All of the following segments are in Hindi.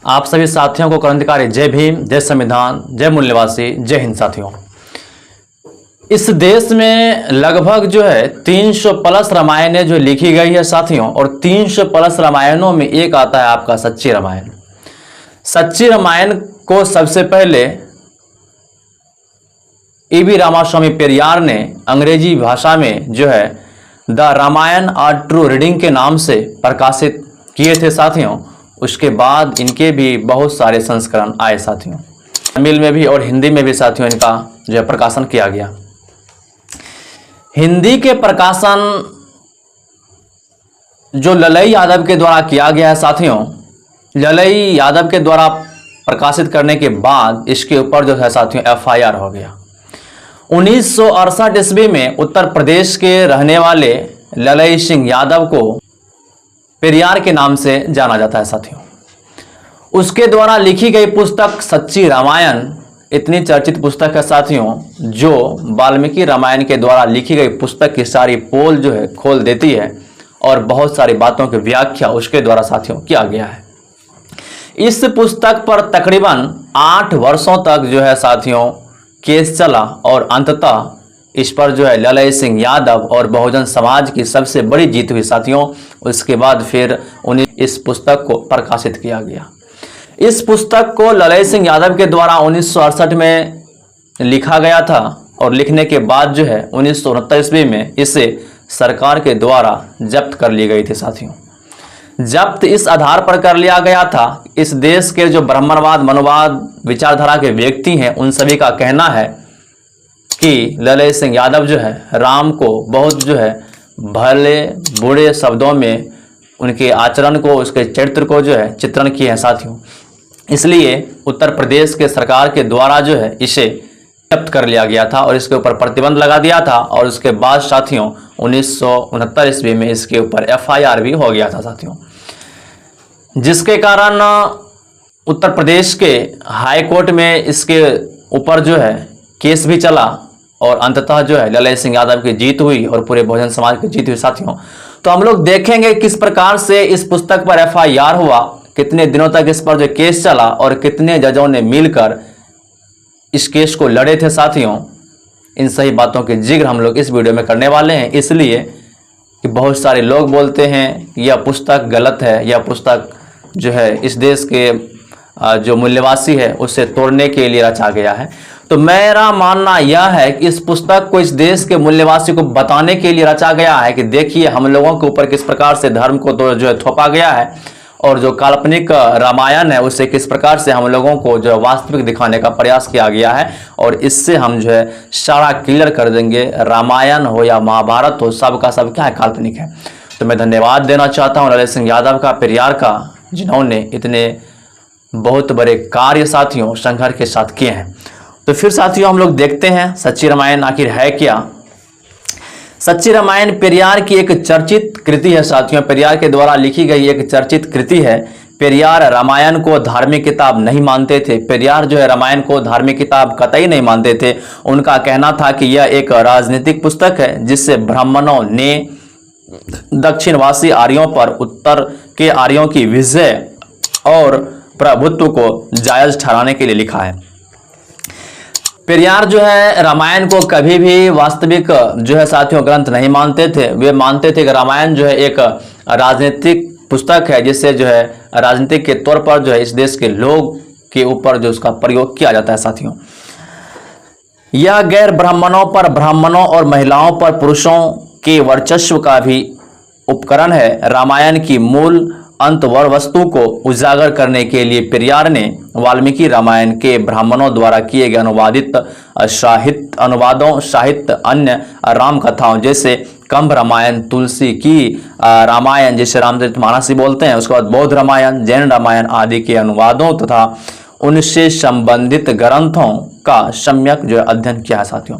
आप सभी साथियों को क्रांतिकारी जय भीम, जय संविधान, जय मूल्यवासी, जय हिंद। साथियों, इस देश में लगभग 300 प्लस रामायणें जो लिखी गई है साथियों, और 300 प्लस रामायणों में एक आता है आपका सच्ची रामायण। सच्ची रामायण को सबसे पहले ईवी रामास्वामी पेरियार ने अंग्रेजी भाषा में the Ramayana a true reading के नाम से प्रकाशित किए थे साथियों। उसके बाद इनके भी बहुत सारे संस्करण आए साथियों, तमिल में भी और हिंदी में भी साथियों इनका प्रकाशन किया गया। हिंदी के प्रकाशन जो ललई यादव के द्वारा किया गया है साथियों, ललई यादव के द्वारा प्रकाशित करने के बाद इसके ऊपर साथियों FIR हो गया। 1968 ईस्वी में उत्तर प्रदेश के रहने वाले ललई सिंह यादव को पेरियार के नाम से जाना जाता है साथियों। उसके द्वारा लिखी गई पुस्तक सच्ची रामायण इतनी चर्चित पुस्तक है साथियों, जो वाल्मीकि रामायण के द्वारा लिखी गई पुस्तक की सारी पोल खोल देती है और बहुत सारी बातों की व्याख्या उसके द्वारा साथियों किया गया है। इस पुस्तक पर तकरीबन 8 वर्षों तक साथियों केस चला और अंततः इस पर ललई सिंह यादव और बहुजन समाज की सबसे बड़ी जीत हुई साथियों। उसके बाद फिर उन्हें इस पुस्तक को प्रकाशित किया गया। इस पुस्तक को ललई सिंह यादव के द्वारा 1968 में लिखा गया था और लिखने के बाद 1969 ईस्वी में इसे सरकार के द्वारा जब्त कर ली गई थी साथियों। जब्त इस आधार पर कर लिया गया था, इस देश के जो ब्राह्मणवाद मनोवाद विचारधारा के व्यक्ति हैं उन सभी का कहना है कि ललई सिंह यादव राम को बहुत भले बुरे शब्दों में उनके आचरण को, उसके चरित्र को चित्रण किए हैं साथियों। इसलिए उत्तर प्रदेश के सरकार के द्वारा इसे जब्त कर लिया गया था और इसके ऊपर प्रतिबंध लगा दिया था। और उसके बाद साथियों 1969 ईस्वी में इसके ऊपर FIR भी हो गया था साथियों, जिसके कारण उत्तर प्रदेश के हाई कोर्ट में इसके ऊपर केस भी चला और अंततः ललई सिंह यादव की जीत हुई और पूरे बहुजन समाज की जीत हुई साथियों। तो हम लोग देखेंगे किस प्रकार से इस पुस्तक पर FIR हुआ, कितने दिनों तक इस पर केस चला और कितने जजों ने मिलकर इस केस को लड़े थे साथियों। इन सही बातों की जिक्र हम लोग इस वीडियो में करने वाले हैं, इसलिए कि बहुत सारे लोग बोलते हैं यह पुस्तक गलत है, यह पुस्तक इस देश के जो मूल्यवासी है उससे तोड़ने के लिए रचा गया है। तो मेरा मानना यह है कि इस पुस्तक को इस देश के मूल्यवासी को बताने के लिए रचा गया है कि देखिए हम लोगों के ऊपर किस प्रकार से धर्म को तो थोपा गया है और जो काल्पनिक रामायण है उससे किस प्रकार से हम लोगों को वास्तविक दिखाने का प्रयास किया गया है। और इससे हम सारा क्लियर कर देंगे, रामायण हो या महाभारत हो, सबका सब क्या है, काल्पनिक है। तो मैं धन्यवाद देना चाहता हूँ ललई सिंह यादव का, पेरियार का, जिन्होंने इतने बहुत बड़े कार्य साथियों संघर्ष के साथ किए हैं। तो फिर साथियों हम लोग देखते हैं सच्ची रामायण आखिर है क्या। सच्ची रामायण पेरियार की एक चर्चित कृति है साथियों, पेरियार के द्वारा लिखी गई एक चर्चित कृति है। पेरियार रामायण को धार्मिक किताब नहीं मानते थे। पेरियार रामायण को धार्मिक किताब कतई नहीं मानते थे। उनका कहना था कि यह एक राजनीतिक पुस्तक है जिससे ब्राह्मणों ने दक्षिणवासी आर्यों पर उत्तर के आर्यों की विजय और प्रभुत्व को जायज ठहराने के लिए लिखा है। पेरियार रामायण को कभी भी वास्तविक साथियों ग्रंथ नहीं मानते थे। वे मानते थे कि रामायण एक राजनीतिक पुस्तक है जिससे राजनीतिक के तौर पर इस देश के लोग के ऊपर उसका प्रयोग किया जाता है साथियों। यह गैर ब्राह्मणों पर ब्राह्मणों और महिलाओं पर पुरुषों के वर्चस्व का भी उपकरण है। रामायण की मूल अंतवर वस्तु को उजागर करने के लिए पेरियार ने वाल्मीकि रामायण के ब्राह्मणों द्वारा किए गए अनुवादित साहित्य अन्य राम कथाओं जैसे कंभ रामायण, तुलसी की रामायण जिसे रामचरितमानस बोलते हैं, उसके बाद बौद्ध रामायण, जैन रामायण आदि के अनुवादों तथा उनसे संबंधित ग्रंथों का सम्यक अध्ययन किया है साथियों।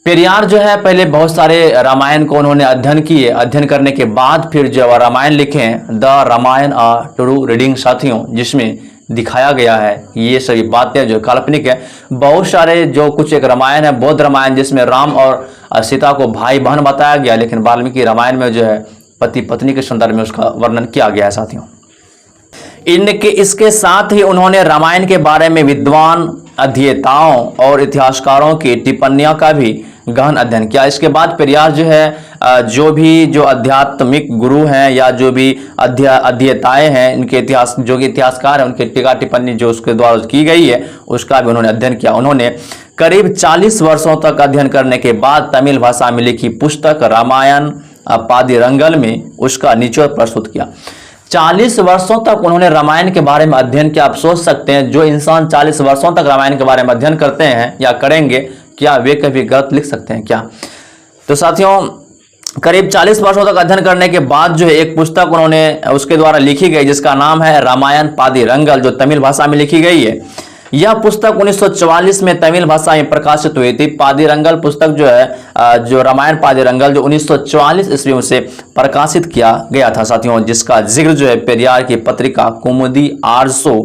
पेरियार पहले बहुत सारे रामायण को उन्होंने अध्ययन किए। अध्ययन करने के बाद फिर रामायण लिखे the Ramayana a true reading साथियों, जिसमें दिखाया गया है ये सभी बातें काल्पनिक है। बहुत सारे कुछ एक रामायण है बौद्ध रामायण जिसमें राम और सीता को भाई बहन बताया गया, लेकिन वाल्मीकि रामायण में पति पत्नी के संदर्भ में उसका वर्णन किया गया है साथियों। इनके इसके साथ ही उन्होंने रामायण के बारे में विद्वान अध्येताओं और इतिहासकारों की टिप्पणियों का भी गहन अध्ययन किया। इसके बाद पेरियार जो है जो आध्यात्मिक गुरु हैं या जो भी अध्येताएं हैं, इनके इतिहास जो कि इतिहासकार हैं, उनकी टीका टिप्पणी जो उसके द्वारा की गई है उसका भी उन्होंने अध्ययन किया। उन्होंने करीब 40 वर्षों तक अध्ययन करने के बाद तमिल भाषा में लिखी पुस्तक रामायण पादिरंगल में उसका निचोड़ प्रस्तुत किया। 40 वर्षों तक उन्होंने रामायण के बारे में अध्ययन किया। आप सोच सकते हैं जो इंसान 40 वर्षों तक रामायण के बारे में अध्ययन करते हैं या करेंगे, क्या वे कभी गलत लिख सकते हैं क्या? तो साथियों, करीब 40 वर्षों तक अध्ययन करने के बाद जो है एक पुस्तक उन्होंने उसके द्वारा लिखी गई जिसका नाम है रामायण पादिरंगल, जो तमिल भाषा में लिखी गई है। यह पुस्तक 1944 में तमिल भाषा में प्रकाशित हुई थी। पादिरंगल पुस्तक जो है जो रामायण पादिरंगल जो 1944 ईस्वी में से प्रकाशित किया गया था साथियों, जिसका जिक्र जो है पेरियार की पत्रिका कुमुदी आर्सो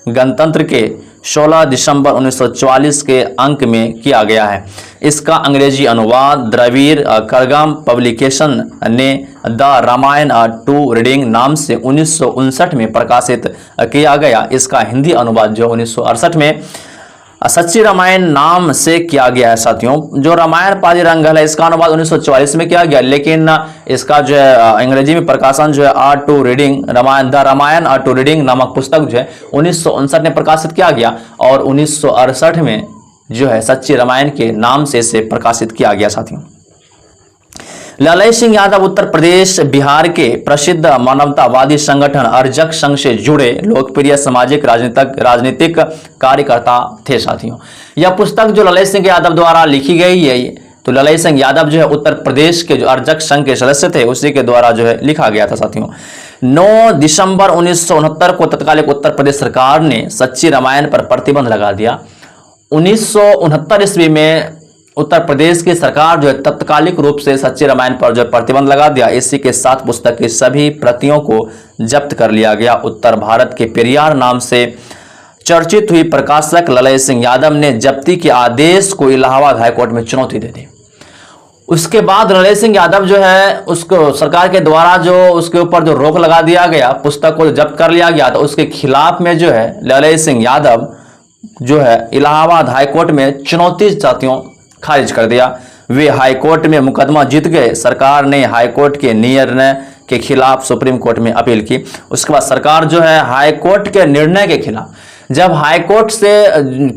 गणतंत्र के 16 दिसंबर 1944 के अंक में किया गया है। इसका अंग्रेजी अनुवाद द्रविड़ करगम पब्लिकेशन ने द रामायण टू रीडिंग नाम से 1959 में प्रकाशित किया गया। इसका हिंदी अनुवाद जो 1968 में सच्ची रामायण नाम से किया गया है साथियों। जो रामायण पादिरंगल है इसका अनुवाद 1944 में किया गया, लेकिन इसका जो है अंग्रेजी में प्रकाशन जो है true reading the Ramayana true reading नामक पुस्तक जो है 1959 में प्रकाशित किया गया और 1968 में जो है सच्ची रामायण के नाम से इसे प्रकाशित किया गया साथियों। ललय सिंह यादव उत्तर प्रदेश बिहार के प्रसिद्ध मानवतावादी संगठन अर्जक संघ से जुड़े लोकप्रिय सामाजिक राजनीतिक कार्यकर्ता थे साथियों। यह पुस्तक जो ललय सिंह यादव द्वारा लिखी गई है, तो ललय सिंह यादव जो है उत्तर प्रदेश के जो अर्जक संघ के सदस्य थे उसी के द्वारा जो है लिखा गया था साथियों। 9 दिसंबर 1969 को तत्कालीन उत्तर प्रदेश सरकार ने सच्ची रामायण पर प्रतिबंध लगा दिया। 1969 ईस्वी में उत्तर प्रदेश की सरकार जो है तत्कालिक रूप से सच्ची रामायण पर जो प्रतिबंध लगा दिया। इसी के साथ पुस्तक की सभी प्रतियों को जब्त कर लिया गया। उत्तर भारत के पेरियार नाम से चर्चित हुई प्रकाशक ललय सिंह यादव ने जब्ती के आदेश को इलाहाबाद हाईकोर्ट में चुनौती दे दी। उसके बाद ललय सिंह यादव जो है उसको सरकार के द्वारा जो उसके ऊपर जो रोक लगा दिया गया, पुस्तक को जब्त कर लिया गया, तो उसके खिलाफ में जो है ललय सिंह यादव जो है इलाहाबाद हाईकोर्ट में चुनौती साथियों खारिज कर दिया। वे हाईकोर्ट में मुकदमा जीत गए। सरकार ने हाईकोर्ट के निर्णय के खिलाफ सुप्रीम कोर्ट में अपील की। उसके बाद सरकार जो है हाईकोर्ट के निर्णय के खिलाफ, जब हाईकोर्ट से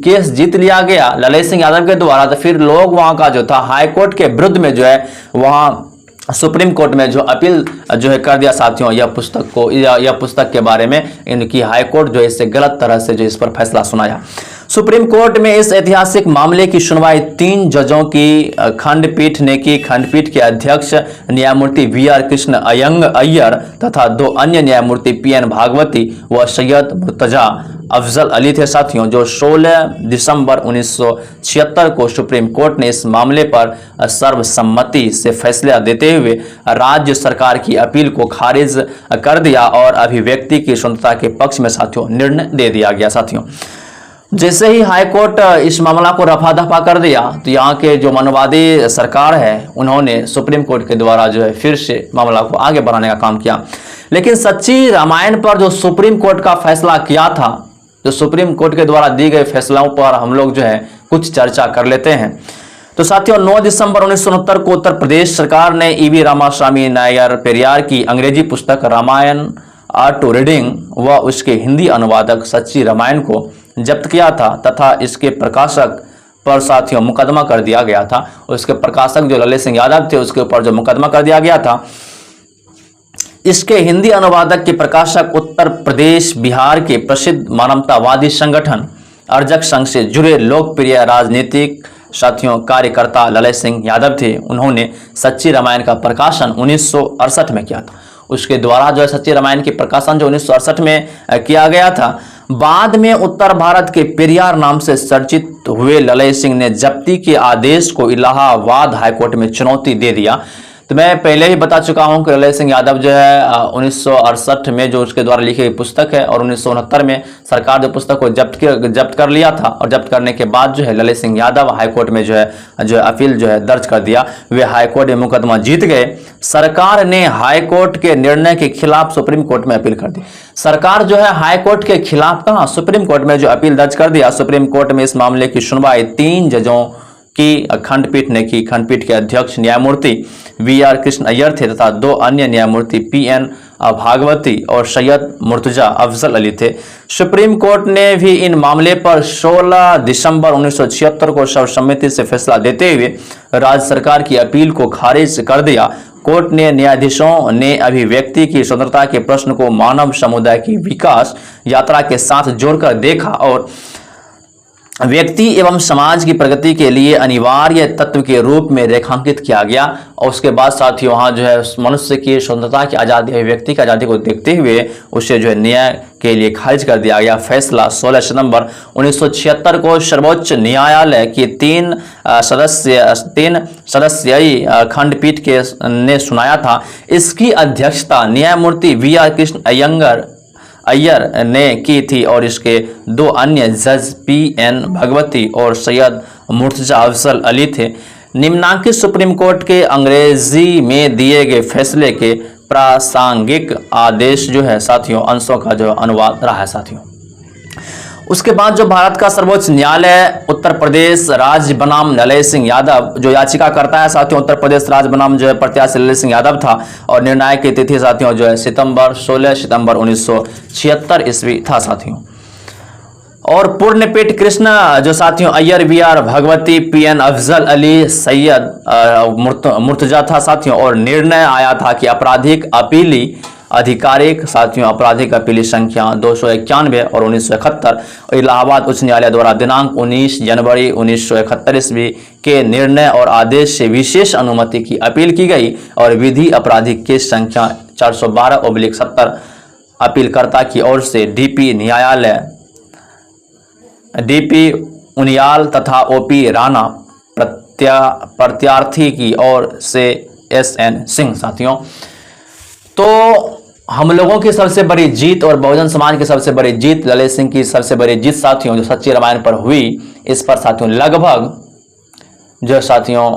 केस जीत लिया गया ललय सिंह यादव के द्वारा, तो फिर लोग वहां का जो था हाईकोर्ट के विरुद्ध में जो है वहां सुप्रीम कोर्ट में जो अपील जो है कर दिया साथियों। यह पुस्तक को यह पुस्तक के बारे में इनकी हाईकोर्ट जो है इससे गलत तरह से जो इस पर फैसला सुनाया। सुप्रीम कोर्ट में इस ऐतिहासिक मामले की सुनवाई 3 जजों की खंडपीठ ने की। खंडपीठ के अध्यक्ष न्यायमूर्ति VR कृष्ण अय्यर तथा 2 अन्य न्यायमूर्ति PN भागवती व सैयद मुर्तजा अफजल अली थे साथियों। जो 16 दिसंबर 1976 को सुप्रीम कोर्ट ने इस मामले पर सर्वसम्मति से फैसला देते हुए राज्य सरकार की अपील को खारिज कर दिया और अभिव्यक्ति की स्वतंत्रता के पक्ष में साथियों निर्णय दे दिया गया साथियों। जैसे ही हाईकोर्ट इस मामला को रफा दफा कर दिया, तो यहाँ के जो मनवादी सरकार है उन्होंने सुप्रीम कोर्ट के द्वारा जो है फिर से मामला को आगे बढ़ाने का काम किया। लेकिन सच्ची रामायण पर जो सुप्रीम कोर्ट का फैसला किया था, जो सुप्रीम कोर्ट के द्वारा दी गए फैसलों पर हम लोग जो है कुछ चर्चा कर लेते हैं। तो साथियों 9 दिसंबर 1969 को उत्तर प्रदेश सरकार ने EV रामास्वामी नायर पेरियार की अंग्रेजी पुस्तक रामायण टू रीडिंग व उसके हिंदी अनुवादक सच्ची रामायण को जब्त किया था तथा इसके प्रकाशक पर साथियों मुकदमा कर दिया गया था। उसके प्रकाशक जो ललय सिंह यादव थे उसके ऊपर जो मुकदमा कर दिया गया था। इसके हिंदी अनुवादक के प्रकाशक उत्तर प्रदेश बिहार के प्रसिद्ध मानवतावादी संगठन अर्जक संघ से जुड़े लोकप्रिय राजनीतिक साथियों कार्यकर्ता ललय सिंह यादव थे। उन्होंने सच्ची रामायण का प्रकाशन 1968 में किया था। उसके द्वारा जो है सच्ची रामायण की प्रकाशन जो 1968 में किया गया था। बाद में उत्तर भारत के पेरियार नाम से चर्चित हुए ललय सिंह ने जब्ती के आदेश को इलाहाबाद हाईकोर्ट में चुनौती दे दिया। तो मैं पहले ही बता चुका हूं कि ललय सिंह यादव जो है 1968 में जो उसके द्वारा लिखी गई पुस्तक है, और 1969 में सरकार जो पुस्तक को जब्त कर लिया था, और जब्त करने के बाद जो है ललय सिंह यादव हाईकोर्ट में जो है अपील जो है दर्ज कर दिया। वे हाईकोर्ट में मुकदमा जीत गए। सरकार ने हाईकोर्ट के निर्णय के खिलाफ सुप्रीम कोर्ट में अपील कर दी। सरकार जो है हाईकोर्ट के खिलाफ कहा, सुप्रीम कोर्ट में जो अपील दर्ज कर दिया। सुप्रीम कोर्ट में इस मामले की सुनवाई 3 जजों की खंडपीठ ने की। खंडपीठ के अध्यक्ष न्यायमूर्ति वी.आर. कृष्ण अय्यर थे तथा 2 अन्य न्यायमूर्ति पी.एन. भागवती और सैयद मुर्तजा अफजल अली थे। सुप्रीम कोर्ट ने भी इन मामले पर 16 दिसंबर 1976 को सर्वसम्मति से फैसला देते हुए राज्य सरकार की अपील को खारिज कर दिया। कोर्ट ने न्यायाधीशों ने अभिव्यक्ति की स्वतंत्रता के प्रश्न को मानव समुदाय की विकास यात्रा के साथ जोड़कर देखा और व्यक्ति एवं समाज की प्रगति के लिए अनिवार्य तत्व के रूप में रेखांकित किया गया। और उसके बाद साथ ही वहाँ जो है मनुष्य की स्वतंत्रता की आज़ादी, अभिव्यक्ति की आज़ादी को देखते हुए उसे जो है न्याय के लिए खारिज कर दिया गया। फैसला 16 सितंबर 1976 को सर्वोच्च न्यायालय की 3 सदस्यीय खंडपीठ के ने सुनाया था। इसकी अध्यक्षता न्यायमूर्ति वी.आर. कृष्ण अय्यर ने की थी और इसके 2 अन्य जज पी.एन. भगवती और सैयद मुर्तजा अफजल अली थे। निम्नांकित सुप्रीम कोर्ट के अंग्रेजी में दिए गए फैसले के प्रासंगिक आदेश जो है साथियों अंशों का जो अनुवाद रहा है साथियों। उसके बाद जो भारत का सर्वोच्च न्यायालय उत्तर प्रदेश राज्य बनाम ललय सिंह यादव जो याचिका करता है साथियों, उत्तर प्रदेश राज्य बनाम जो है प्रत्याशी ललय सिंह यादव था और निर्णायक की तिथि साथियों जो है 16 सितंबर 1976 ईस्वी था साथियों। और पूर्णपीठ कृष्ण जो साथियों अय्यर, वी.आर. भगवती, पी.एन. अफजल अली, सैयद मुर्तजा था साथियों। और निर्णय आया था कि आपराधिक अपीली आधिकारिक साथियों आपराधिक अपीली संख्या 291 और 1971 इलाहाबाद उच्च न्यायालय द्वारा दिनांक 19 जनवरी 1971 ईस्वी के निर्णय और आदेश से विशेष अनुमति की अपील की गई और विधि अपराधिक केस संख्या 412/70 अपीलकर्ता की ओर से डीपी उनियाल तथा ओपी राणा प्रत्यार्थी की ओर से एस.एन. सिंह साथियों। तो हम लोगों की सबसे बड़ी जीत और बहुजन समाज की सबसे बड़ी जीत, ललय सिंह की सबसे बड़ी जीत साथियों जो सच्ची रामायण पर हुई, इस पर साथियों लगभग जो साथियों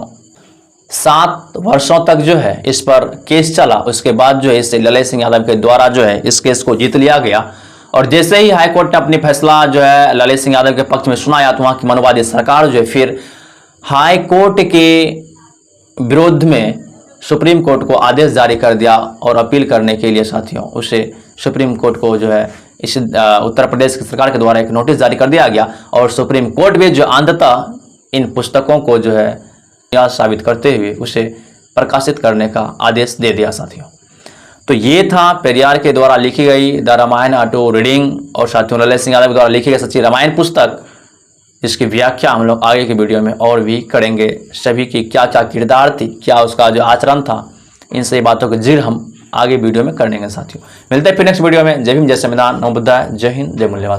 7 वर्षों तक जो है इस पर केस चला। उसके बाद जो है इसे ललय सिंह यादव के द्वारा जो है इस केस को जीत लिया गया। और जैसे ही हाईकोर्ट ने अपनी फैसला जो है ललय सिंह यादव के पक्ष में सुनाया तो वहाँ की मनुवादी सरकार जो है फिर हाईकोर्ट के विरोध में सुप्रीम कोर्ट को आदेश जारी कर दिया और अपील करने के लिए साथियों उसे सुप्रीम कोर्ट को जो है इस उत्तर प्रदेश की सरकार के द्वारा एक नोटिस जारी कर दिया गया और सुप्रीम कोर्ट भी जो अंततः इन पुस्तकों को जो है साबित करते हुए उसे प्रकाशित करने का आदेश दे दिया साथियों। तो ये था पेरियार के द्वारा लिखी गई द रामायण ऑटो रीडिंग और साथियों ललय सिंह यादव के द्वारा लिखी गई सच्ची रामायण पुस्तक, इसकी व्याख्या हम लोग आगे की वीडियो में और भी करेंगे। सभी की क्या क्या किरदार थी, क्या उसका जो आचरण था, इन सभी बातों का जिक्र हम आगे वीडियो में करेंगे साथियों। मिलते हैं फिर नेक्स्ट वीडियो में। जय भीम, जय संविधान, नमो बुद्धाय, जय हिंद, जय मूल्यवान।